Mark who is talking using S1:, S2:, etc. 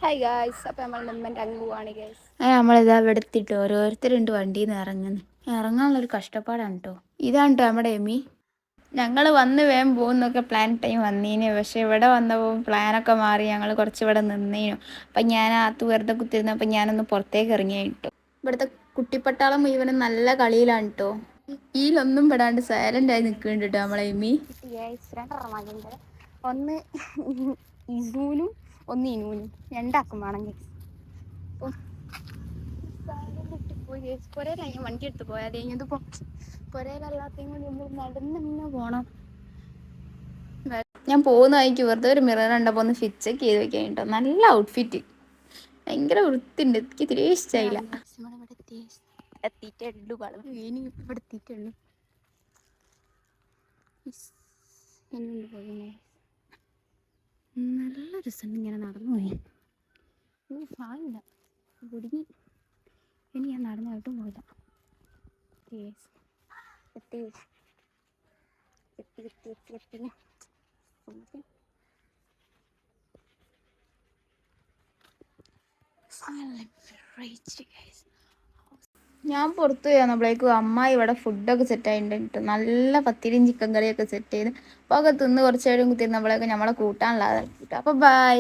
S1: Hi guys, അപ്പോൾ നമ്മൾ മുമ്പൻ്റെ അങ്ങ് പോവാണ് ഗൈസ്.
S2: നമ്മളിതാ ഇവിടെ എത്തിയിട്ട് ഓരോരുത്തരുണ്ട് വണ്ടിയിൽ നിന്ന് ഇറങ്ങുന്നു. ഇറങ്ങാനുള്ളൊരു കഷ്ടപ്പാടാണ് കേട്ടോ. ഇതാണ് കേട്ടോ നമ്മുടെ എമി. ഞങ്ങൾ വന്ന് വേഗം പോകുന്നൊക്കെ പ്ലാൻ ടൈം വന്നീനു. പക്ഷേ ഇവിടെ വന്നപ്പോൾ പ്ലാനൊക്കെ മാറി. ഞങ്ങൾ കുറച്ച് ഇവിടെ നിന്നേനു. അപ്പം ഞാൻ അകത്ത് വെറുതെ കുത്തിരുന്നപ്പോൾ ഞാനൊന്ന് പുറത്തേക്ക് ഇറങ്ങിയായിട്ടോ. ഇവിടുത്തെ കുട്ടിപ്പട്ടാളം മുഴുവനും നല്ല കളിയിലാണ് കേട്ടോ. ഈലൊന്നും പെടാണ്ട് സൈലൻ്റ് ആയി നിൽക്കുന്നുണ്ട് കേട്ടോ നമ്മളെ എമി.
S1: രണ്ടെണ്ണം ഒന്ന് ഇസൂനും ഒന്ന് ഇനൂനും, രണ്ടാക്കും വേണമെങ്കിൽ. പോയി പുരയിലായി വണ്ടി എടുത്ത് പോയാൽ കഴിഞ്ഞതിപ്പോൾ പുരയിലല്ലാത്തേയും കൊണ്ട് നമ്മൾ നടന്ന് പോകണം. ഞാൻ പോകുന്ന വഴിക്ക് വെറുതെ ഒരു മിറർ കണ്ടപ്പോൾ ഒന്ന് ഫിറ്റൊക്കെ ചെയ്ത് വെക്കാൻ കേട്ടോ. നല്ല ഔട്ട്ഫിറ്റ്, ഭയങ്കര വൃത്തിയുണ്ട്. എനിക്ക് തീരെ ഇഷ്ടമായില്ല. എത്തിയിട്ടുള്ളൂ ഇനി ഇവിടെ എത്തിയിട്ടുള്ളൂ. നല്ല രസമുണ്ട് ഇങ്ങനെ നടന്നു പോയി. സായില്ല കുടുങ്ങി. ഇനി ഞാൻ നടന്നായിട്ടും പോയില്ല. എത്തി എത്തി എത്തി എത്തി എത്തി
S2: ഞാൻ പുറത്ത് പോയി വന്നപ്പോഴേക്കും അമ്മായി ഇവിടെ ഫുഡൊക്കെ സെറ്റ് ആയിട്ടുണ്ട്. നല്ല പത്തിരിയും ചിക്കൻ കറിയൊക്കെ സെറ്റ് ചെയ്ത് അപ്പോൾ ഒക്കെ തിന്ന് കുറച്ച് നേരം കുത്തിരുന്നപ്പോഴേക്കും നമ്മളെ കൂട്ടാനുള്ളതാണ്. അപ്പോൾ ബൈ.